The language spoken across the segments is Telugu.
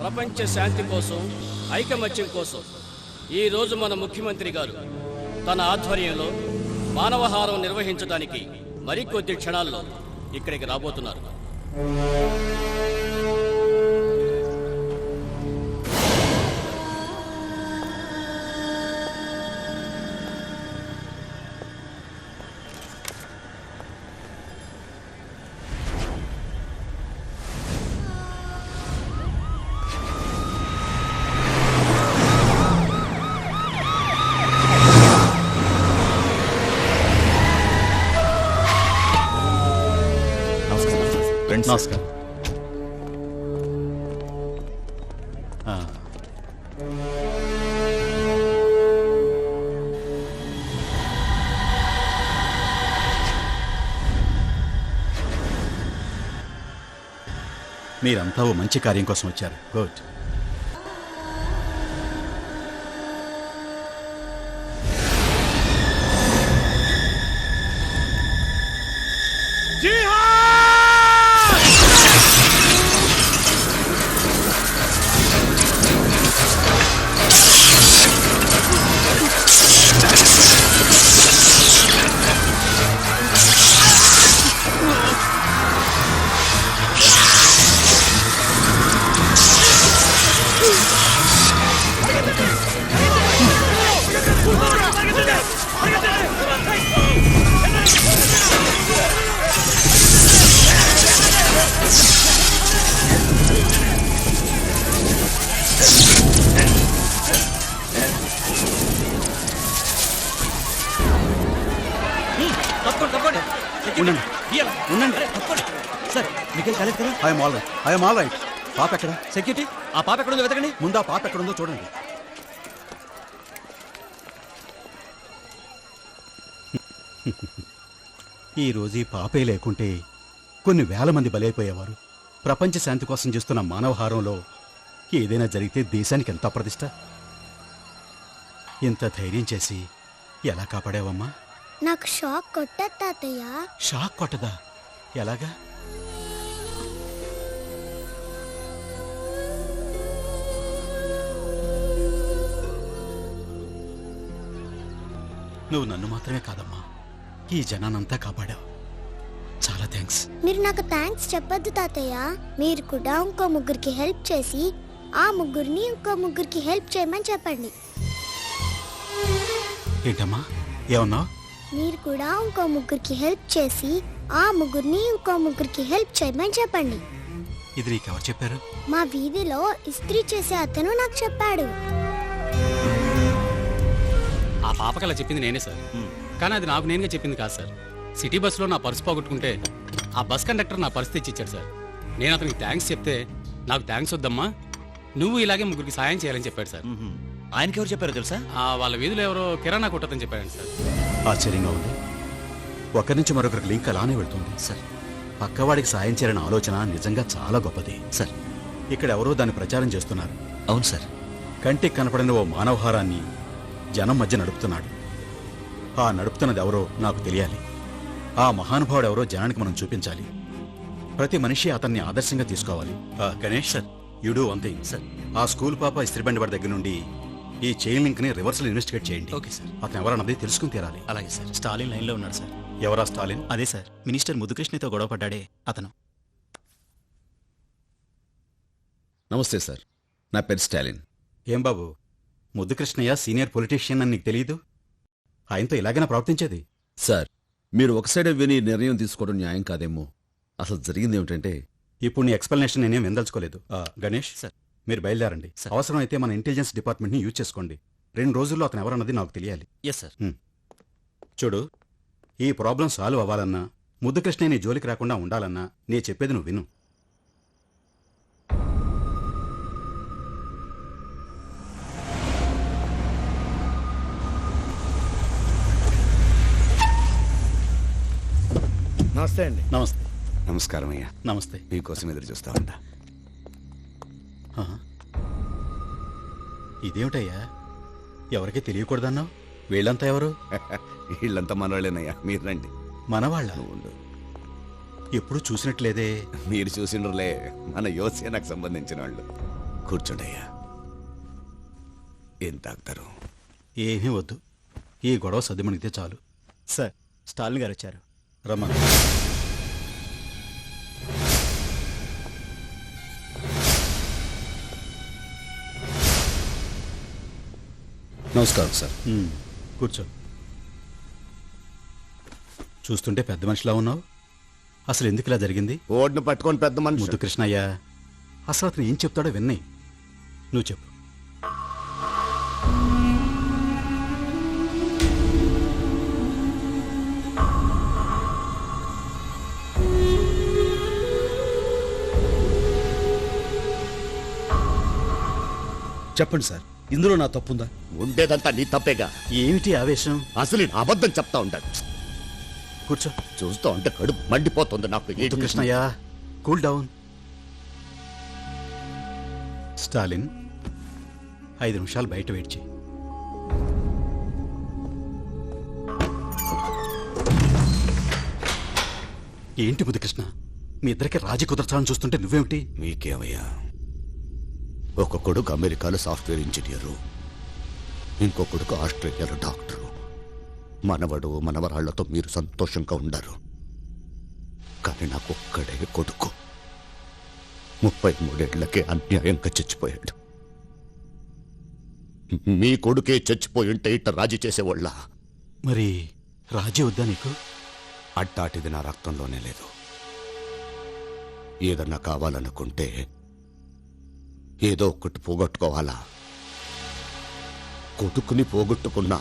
ప్రపంచ శాంతి కోసం, ఐకమత్యం కోసం ఈరోజు మన ముఖ్యమంత్రి గారు తన ఆధ్వర్యంలో మానవహారం నిర్వహించడానికి మరికొద్ది క్షణాల్లో ఇక్కడికి రాబోతున్నారు. నమస్కారం. మీరంతా ఓ మంచి కార్యం కోసం వచ్చారు. గుడ్. పాప ఎక్కడ? సెక్యూరిటీ, ఆ పాప ఎక్కడుందో వెతకండి. ముందు ఆ పాప ఎక్కడుందో చూడండి. ఈరోజు ఈ పాపే లేకుంటే కొన్ని వేల మంది బలైపోయేవారు. ప్రపంచ శాంతి కోసం చేస్తున్న మానవహారంలో ఏదైనా జరిగితే దేశానికి ఎంత అప్రతిష్ట. ఇంత ధైర్యం చేసి ఎలా కాపాడావమ్మా? నాకు షాక్ కొట్టదు తాతయ్య. షాక్ కొట్టదా? ఎలాగా? నువ్వు నన్ను మాత్రమే కాదమ్మా, ఈ జనానంతా కాపాడావు. చాలా థ్యాంక్స్. మీరు నాకు థ్యాంక్స్ చెప్పొద్దు తాతయ్య. మీరు కూడా ఇంకో ముగ్గురికి హెల్ప్ చేసి ఆ ముగ్గురిని ఇంకో ముగ్గురికి హెల్ప్ చేయమని చెప్పండి. ఏంటమ్మా ఏమన్నావు? మీరు కూడా ఇంకో ముగ్గురికి హెల్ప్ చేసి ఆ ముగ్గురిని ఇంకో ముగ్గురికి హెల్ప్ చేయమని చెప్పండి. ఇది నీకెవరు చెప్పారు? మా వీధిలో ఇస్త్రీ చేసే అతను నాకు చెప్పాడు. ఆ పాపకి అలా చెప్పింది నేనే సార్, కానీ అది నాకు నేనుగా చెప్పింది కాదు సార్. సిటీ బస్సులో నా పర్సు పోగొట్టుకుంటే ఆ బస్ కండక్టర్ నా పర్సు తెచ్చిచ్చాడు సార్. నేను అతనికి థ్యాంక్స్ చెప్తే నాకు థ్యాంక్స్ వద్దమ్మా, నువ్వు ఇలాగే ముగ్గురికి సాయం చేయాలని చెప్పాడు సార్. ఆయనకి ఎవరు చెప్పారో తెలుసా? వాళ్ళ వీధిలో ఎవరో కిరాణా కొట్టదని చెప్పాడు సార్. ఆశ్చర్యంగా ఉంది. ఒకరి నుంచి మరొకరికి లింక్ అలానే వెళ్తుంది సార్. పక్కవాడికి సాయం చేయాలనే ఆలోచన నిజంగా చాలా గొప్పది సార్. ఇక్కడ ఎవరో దాన్ని ప్రచారం చేస్తున్నారు. అవును సార్. కంటికి కనపడిన ఓ మానవహారాన్ని జనం మధ్య నడుపుతున్నాడు. ఆ నడుపుతున్నది ఎవరో నాకు తెలియాలి. ఆ మహానుభావుడు ఎవరో జనానికి మనం చూపించాలి. ప్రతి మనిషి అతన్ని ఆదర్శంగా తీసుకోవాలి. Ganesh sir, you do one thing sir. ఆ స్కూల్ పాప ఇస్త్రీబండి వాడి దగ్గర నుండి ఈ చైన్ లింక్ ని రివర్సల్ ఇన్వెస్టిగేట్ చేయండి. Okay sir. అతను ఎవరన్నది తెలుసుకుని తీరాలి. అలాగే సార్. స్టాలిన్ లైన్ లో ఉన్నాడు సార్. ఎవరా స్టాలిన్? అదే సార్, మినిస్టర్ ముద్దుకృష్ణతో గొడవ పడ్డాడే అతను. నమస్తే సార్, నా పేరు స్టాలిన్. ఏం బాబు, ముద్దుకృష్ణయ్య సీనియర్ పొలిటీషియన్ అని నీకు తెలీదు? ఆయనతో ఇలాగైనా ప్రవర్తించేది? సార్, మీరు ఒక సైడ్ విని నిర్ణయం తీసుకోవడం న్యాయం కాదేమో. అసలు జరిగింది ఏమిటంటే, ఇప్పుడు నీ ఎక్స్ప్లెనేషన్ నేనేం విందల్చుకోలేదు. గణేష్ సార్, మీరు బయలుదేరండి. అవసరం అయితే మన ఇంటెలిజెన్స్ డిపార్ట్మెంట్ ని యూజ్ చేసుకోండి. 2 రోజుల్లో అతను ఎవరన్నది నాకు తెలియాలి. Yes sir. చూడు, ఈ ప్రాబ్లం సాల్వ్ అవ్వాలన్నా, ముద్దుకృష్ణ నీ జోలికి రాకుండా ఉండాలన్నా నే చెప్పేది నువ్వు విను. నమస్తే అండి. నమస్తే. నమస్కారం అయ్యా. నమస్తే. మీకోసం ఎదురు చూస్తా ఉంటా. ఇదేమిటయ్యా, ఎవరికీ తెలియకూడదన్నావు? వీళ్ళంతా ఎవరు? వీళ్ళంతా మనవాళ్ళేనయ్యా, మీరు రండి. మనవాళ్ళ? ఉండు, ఎప్పుడు చూసినట్లేదే. మీరు చూసిండ్రులే, మన యోసేనకు సంబంధించిన వాళ్ళు. కూర్చోండయ్యా. ఏం తాగుతారు? ఏమీ వద్దు, ఈ గొడవ సద్దుమణిగితే చాలు. సార్ స్టాలిన్ గారు వచ్చారు. రమ్మను. నమస్కారం సార్. కూర్చో. చూస్తుంటే పెద్ద మనిషిలా ఉన్నావు. అసలు ఎందుకు ఇలా జరిగింది? ఓడిని పట్టుకొని పెద్ద మనిషి. ముద్దు కృష్ణయ్య, అసలు అతను ఏం చెప్తాడో విన్నాయి. నువ్వు చెప్పు. చెప్పండి సార్, ఇందులో నా తప్పుందా? ఉండేదంతా నీ తప్పేగా. ఏమిటి ఆవేశం? అసలు ఈయన అబద్ధం చెప్తా ఉంటాడు. కూర్చో. చూస్తూ ఉంటే కడుపు మండిపోతుంది నాకు. ముద్దు కృష్ణయ్య, కూల్ డౌన్. స్టాలిన్, 5 నిమిషాలు బయట వెయిట్ చేయి. ఏంటి ముద్దు కృష్ణ, మీ ఇద్దరికి రాజీ కుదర్చాలని చూస్తుంటే నువ్వేమిటి? మీకేమయ్యా, ఒక కొడుకు అమెరికాలో సాఫ్ట్వేర్ ఇంజనీరు, ఇంకో కొడుకు ఆస్ట్రేలియాలో డాక్టరు. మనవడు మనవరాళ్లతో మీరు సంతోషంగా ఉండారు. కానీ నాకు ఒక్కడే కొడుకు 33 ఏళ్లకే అన్యాయంగా చచ్చిపోయాడు. మీ కొడుకే చచ్చిపోయి ఉంటే ఇట్ట రాజీ చేసేవాళ్ళ? మరి రాజీ వద్దా నీకు? అట్టాటిది నా రక్తంలోనే లేదు. ఏదన్నా కావాలనుకుంటే ఏదో ఒక్కటి పోగొట్టుకోవాలా? కొడుకుని పోగొట్టుకున్నా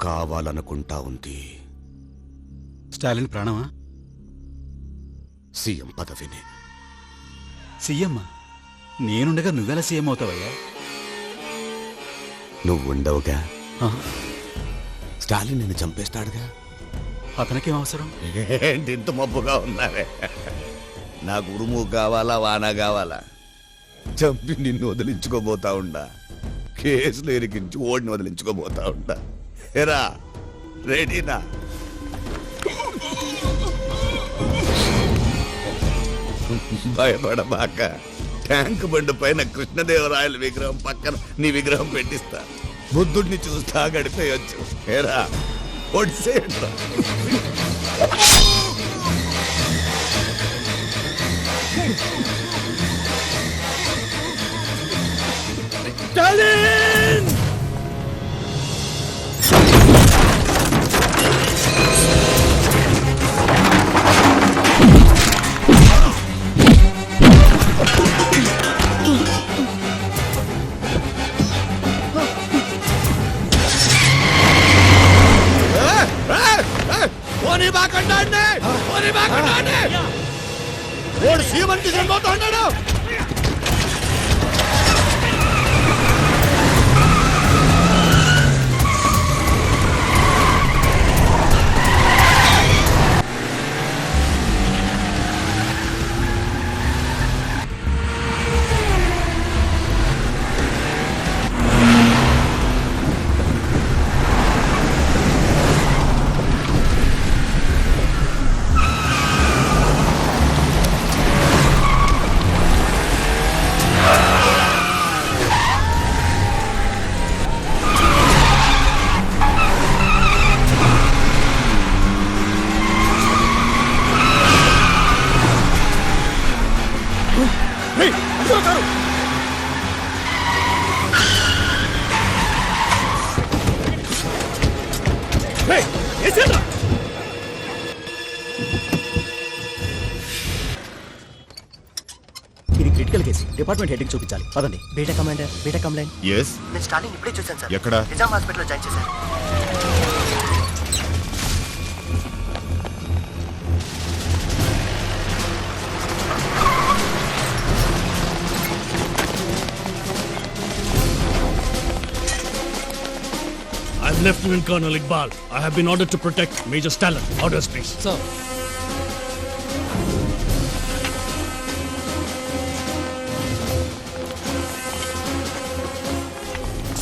కావాలనుకుంటా ఉంది స్టాలిన్ ప్రాణమా? సీఎం పదవిని. సీఎం? నేనుండగా నువ్వెలా సీఎం అవుతావయ్యా? నువ్వుండవుగా. ఆ, స్టాలిన్ నిన్ను చంపేస్తాడుగా. అతనికేం అవసరం? ఏంటి ఇంత మబ్బుగా ఉన్నావే? నాకు ఉరుము కావాలా, వాన కావాలా? చంపి నిన్ను వదిలించుకోబోతా ఉండా. కేసులు ఎరికించి ఓడిని వదిలించుకోబోతా ఉండా. ఎరా రెడీనా? భయపడబాక. ట్యాంక్ బండి పైన కృష్ణదేవరాయల విగ్రహం పక్కన నీ విగ్రహం పెట్టిస్తా. బుద్ధుడిని చూస్తా గడిపేయచ్చు. ఏరా ఒడిసేయండిరా. ఓడి సీఎం తీసుకుపోతా ఉన్నాడు. ఇది క్రిటికల్ కేసు. డిపార్ట్మెంట్ హెడ్కి చూపించాలి. పదండి. Beta commander, beta complaint. Yes, నేను స్టాలిన్ ఇప్పుడే చూశాను సార్. ఎక్కడ? నిజాం హాస్పిటల్లో జాయిన్ చేశారు. I'm Lieutenant Colonel Iqbal. I have been ordered to protect Major Stalin. Orders, please. Sir.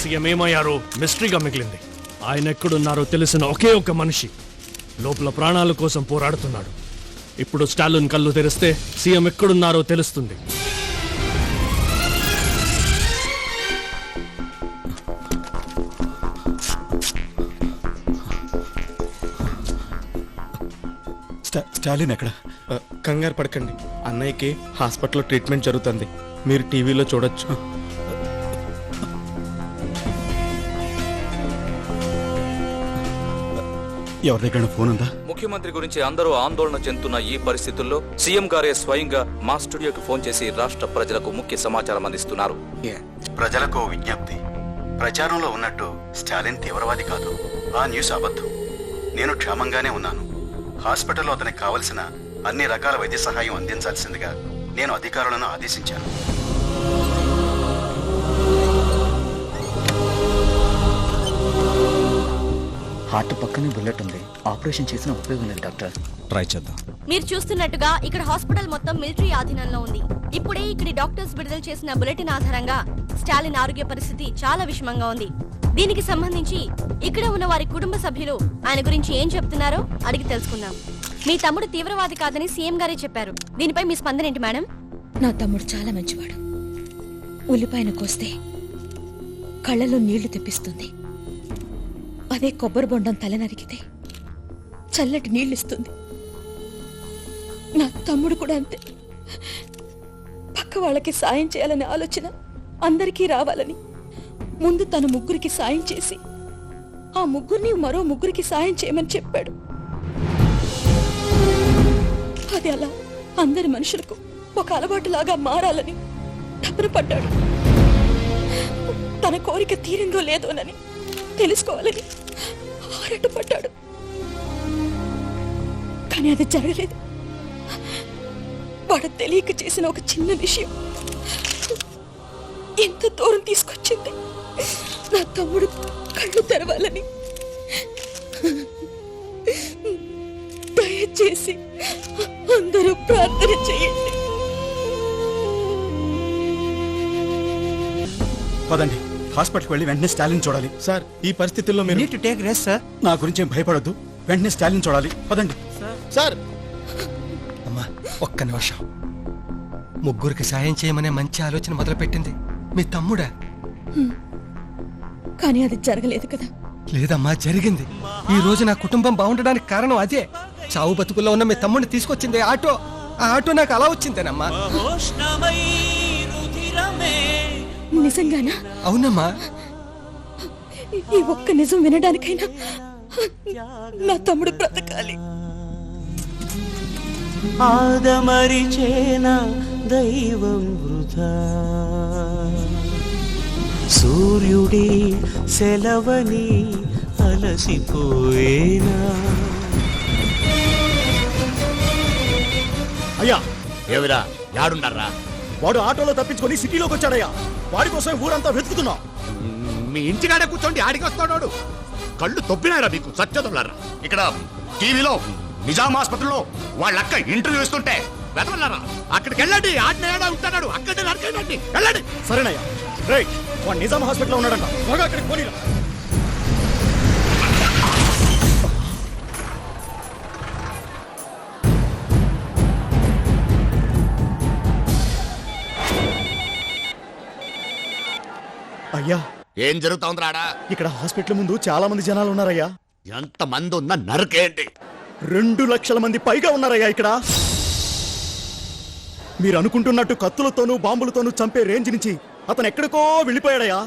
CM ఏమయ్యారో మిస్టరీగా మిగిలింది. ఆయన ఎక్కడున్నారో తెలిసిన ఒకే ఒక మనిషి లోపల ప్రాణాల కోసం పోరాడుతున్నాడు. ఇప్పుడు స్టాలిన్ కళ్ళు తెరిస్తే సీఎం ఎక్కడున్నారో తెలుస్తుంది. స్టాలిన్ ఎక్కడ? కంగారు పడకండి, అన్నయ్యకి హాస్పిటల్లో ట్రీట్మెంట్ జరుగుతుంది, మీరు టీవీలో చూడొచ్చు. ఎవరి దగ్గర ఫోన్ ఉందా? ముఖ్యమంత్రి గురించి అందరూ ఆందోళన చెందుతున్న ఈ పరిస్థితుల్లో సీఎం గారే స్వయంగా మా స్టూడియోకి ఫోన్ చేసి రాష్ట్ర ప్రజలకు ముఖ్య సమాచారం అందిస్తున్నారు. ప్రజలకు విజ్ఞప్తి. ప్రచారంలో ఉన్నట్టు స్టాలిన్ తీవ్రవాది కాదు. ఆ న్యూస్ అబద్ధం. నేను క్షేమంగానే ఉన్నాను. హాస్పిటల్లో అతనికి కావలసిన అన్ని రకాల వైద్య సహాయం అందించాల్సిందిగా నేను అధికారులను ఆదేశించాను. హార్ట్ పక్కనే బుల్లెట్ ఉంది. ఆపరేషన్ చేసిన ఉపయోగం లేదు డాక్టర్. ట్రై చేద్దాం. మీరు చూస్తున్నట్టుగా ఇక్కడ హాస్పిటల్ మొత్తం మిలిటరీ ఆధీనంలో ఉంది. ఇప్పుడే ఇక్కడి డాక్టర్స్ విడుదల చేసిన బులెటిన్ ఆధారంగా స్టాలిన్ ఆరోగ్య పరిస్థితి చాలా విషమంగా ఉంది. దీనికి సంబంధించి ఇక్కడ ఉన్న వారి కుటుంబ సభ్యులు ఆయన గురించి ఏం చెప్తున్నారో అడిగి తెలుసుకుందాం. మీ తమ్ముడు తీవ్రవాది కాదని సీఎం గారే చెప్పారు. దీనిపై మీ స్పందన ఏంటి మేడం? నా తమ్ముడు చాలా మంచివాడు. ఉల్లిపాయను కోస్తే కళ్ళలో నీళ్లు తెప్పిస్తుంది. అదే కొబ్బరి బొండం తల నరికితే చల్లటి నీళ్ళిస్తుంది. నా తమ్ముడు కూడా అంతే. పక్క వాళ్ళకి సాయం చేయాలనే ఆలోచన అందరికీ రావాలని ముందు తన ముగ్గురికి సాయం చేసి ఆ ముగ్గురిని మరో ముగ్గురికి సాయం చేయమని చెప్పాడు. అది అలా అందరి మనుషులకు ఒక అలవాటులాగా మారాలని తపన పడ్డాడు. తన కోరిక తీరిందో లేదోనని తెలుసుకోవాలని ఆరాటపడ్డాడు. కానీ అది జరగలేదు. వాడు తెలియక చేసిన ఒక చిన్న విషయం ఎంత దూరం తీసుకొచ్చింది. నా తమ్ముడు కళ్ళు తెరవాలని. దయచేసి అందరూ ప్రార్థన చేయండి. పదండి, హాస్పిటల్కి వెళ్ళి వెంటనే స్టాలిన్ చూడాలి. సార్, ఈ పరిస్థితుల్లో మీరు need to take rest sir. నా గురించి ఏం భయపడొద్దు. వెంటనే స్టాలిన్ చూడాలి. పదండి. సార్, అమ్మా ఒక్క నిమిషం. ముగ్గురికి సాయం చేయమనే మంచి ఆలోచన మొదలుపెట్టింది మీ తమ్ముడా? కానీ అది జరగలేదు కదా. లేదమ్మా, జరిగింది. ఈ రోజు నా కుటుంబం బాగుండడానికి కారణం అదే. చావు బతుకుల్లో ఉన్న మీ తమ్ముడిని తీసుకొచ్చింది ఆటో. ఆ ఆటో నాకు అలా వచ్చిందేనమ్మా. నిజంగానా? అవునమ్మా. ఈ ఒక్క నిజం వినడానికైనా నా తమ్ముడు బ్రతకాలి. ఆదమరిచేన దైవం వృధా, సూర్యుడి సెలవని అలసిపోయేనా. అయ్యా, ఏవిరా యాడుండర్రా? వాడు ఆటోలో తప్పించుకొని సిటీలోకి వచ్చాడయ్యా. వాడి కోసం ఊరంతా వెతుకుతున్నాం. మీ ఇంటికాడే కూర్చోండి, ఆడికి వస్తాడు. కళ్ళు తొప్పినారా మీకు సత్యదొల్లారా? ఇక్కడ టీవీలో నిజాం ఆసుపత్రిలో వాళ్ళ అక్క ఇంటర్వ్యూ ఇస్తుంటే వెతవల్లారా? అక్కడికి వెళ్ళండి, ఆడిన ఉంటాడు, అక్కడే నరకండి, వెళ్ళండి. సరేనయ్యా. రైట్, వాడు నిజాం హాస్పిటల్లో ఉన్నాడంట. త్వరగా అక్కడికి పోనీరా. అయ్యా, ఏం జరుగుతోందిరాడా? ఇక్కడ హాస్పిటల్ ముందు చాలా మంది జనాలు ఉన్నారయ్యా. ఎంత మంది ఉన్నా నరకేంటి? 2 లక్షల మంది పైగా ఉన్నారయ్యా ఇక్కడ. మీరు అనుకుంటున్నట్టు కత్తులతోనూ బాంబులతోనూ చంపే రేంజ్ నుంచి అతను ఎక్కడికో వెళ్ళిపోయాడయ్యా.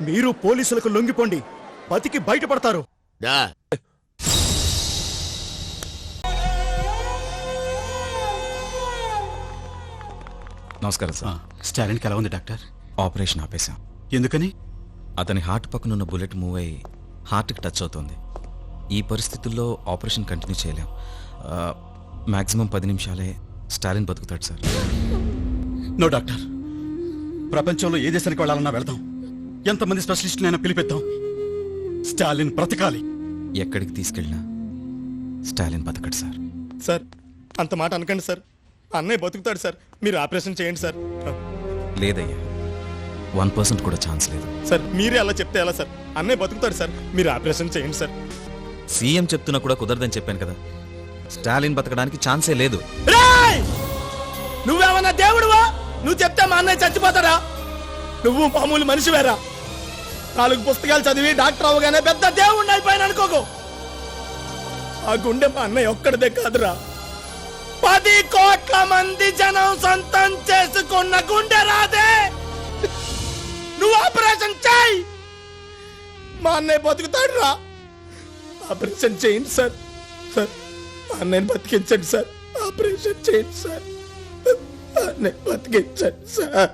మీరు పోలీసులకు లొంగిపోండి, బతికి బయటపడతారు. నమస్కారం సార్. స్టాలిన్కి ఎలా ఉంది డాక్టర్? ఆపరేషన్ ఆపేశాం. ఎందుకని? అతని హార్ట్ పక్కనున్న బుల్లెట్ మూవ్ అయ్యి హార్ట్కి టచ్ అవుతుంది. ఈ పరిస్థితుల్లో ఆపరేషన్ కంటిన్యూ చేయలేం. మ్యాక్సిమం 10 నిమిషాలే స్టాలిన్ బతుకుతాడు సార్. నో డాక్టర్, ప్రపంచంలో ఏ దేశానికి వెళ్ళాలన్నా వెళ్తాం. ఎంతమంది స్పెషలిస్టులైనా పిలిపిద్దాం. స్టాలిన్ బ్రతకాలి. ఎక్కడికి తీసుకెళ్ళినా స్టాలిన్ బతకడు సార్. సార్, అంత మాట అనకండి సార్. అన్నయ్య బతుకుతాడు సార్. మీరు ఆపరేషన్ చేయండి సార్. లేదయ్యా, 1% కూడా ఛాన్స్ లేదు. సార్, మీరే అలా చెప్తే ఎలా సార్? అన్నయ్య బతుకుతాడు సార్. మీరు ఆపరేషన్ చేయండి సార్. సీఎం చెప్తున్నా కూడా కుదరదని చెప్పాను కదా. స్టాలిన్ బతకడానికి ఛాన్సే లేదు. నువ్వేమన్నా దేవుడువా? నువ్వు చెప్తే మా అన్నయ్య చచ్చిపోతాడా? నువ్వు మామూలు మనిషివేరా. 4 పుస్తకాలు చదివి డాక్టర్ అవగానే పెద్ద దేవుడిని అయిపోయాను అనుకోకు. ఆ గుండె మా అన్నయ్య ఒక్కడిదే కాదురా, 10 కోట్ల మంది జనం సొంతం చేసుకున్న గుండె రాదే. నువ్వు ఆపరేషన్ చేయి, మా అన్నయ్య బతుకుతాడు రా. ఆపరేషన్ చేయండి సార్. సార్ మా అన్నయ్యని బతికించండి సార్. ఆపరేషన్ చేయండి సార్. అన్నయ్య బతికించండి సార్.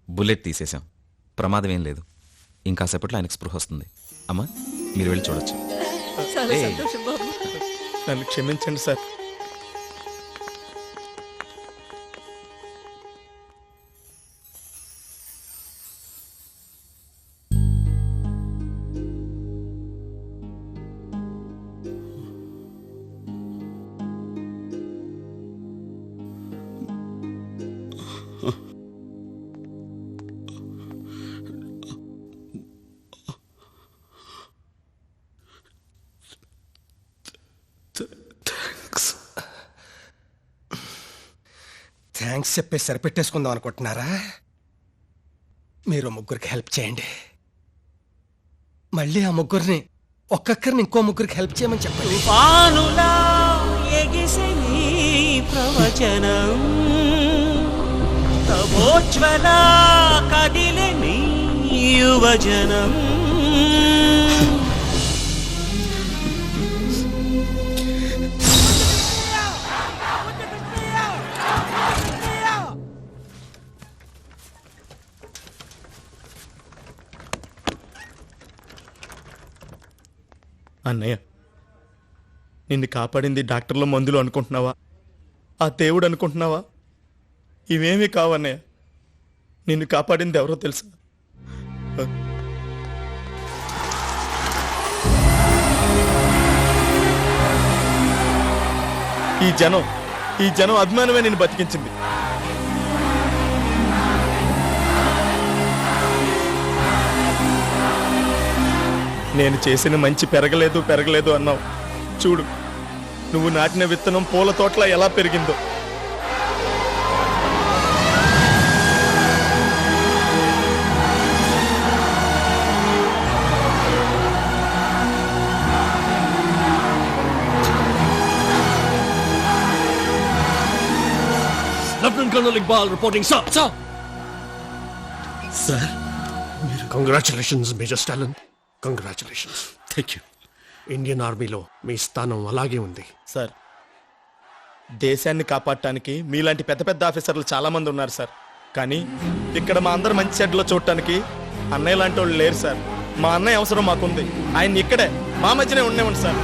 బుల్లెట్ తీసేశాం, ప్రమాదం ఏం లేదు. ఇంకాసేపట్లో ఆయనకు స్పృహ వస్తుంది. అమ్మా మీరు వెళ్ళి చూడొచ్చు. చాలా ఏయ్. సంతోషం బాబు. నన్ను క్షమించండి సార్. థ్యాంక్స్ చెప్పి సరిపెట్టేసుకుందాం అనుకుంటున్నారా? మీరు ముగ్గురికి హెల్ప్ చేయండి. మళ్ళీ ఆ ముగ్గురిని ఒక్కొక్కరిని ఇంకో ముగ్గురికి హెల్ప్ చేయమని చెప్పండి. తుఫానులా ఎగిసే నీ ప్రవచనం, తమోజ్వలా కదిలే నీ యువజనం. అన్నయ్య, నిన్ను కాపాడింది డాక్టర్ల మందులు అనుకుంటున్నావా, ఆ దేవుడు అనుకుంటున్నావా? ఇవేమీ కావన్నయ్య. నిన్ను కాపాడింది ఎవరో తెలుసా? ఈ జనం అభిమానమే నిన్ను బతికించింది. నేను చేసిన మంచి పెరగలేదు అన్నావు. చూడు, నువ్వు నాటిన విత్తనం పూల తోటలా ఎలా పెరిగిందో. Lieutenant colonel Iqbal reporting sir. Sir, congratulations major Stalin, congratulations. Thank you. Indian ఆర్మీలో మీ స్థానం అలాగే ఉంది. సార్, దేశాన్ని కాపాడటానికి మీలాంటి పెద్ద పెద్ద ఆఫీసర్లు చాలా మంది ఉన్నారు సార్. కానీ ఇక్కడ మా అందరు మంచి చెడ్డలో చూడటానికి అన్నయ్య లాంటి వాళ్ళు లేరు సార్. మా అన్నయ్య అవసరం మాకుంది. ఆయన ఇక్కడే మా మధ్యనే ఉండేవండి సార్.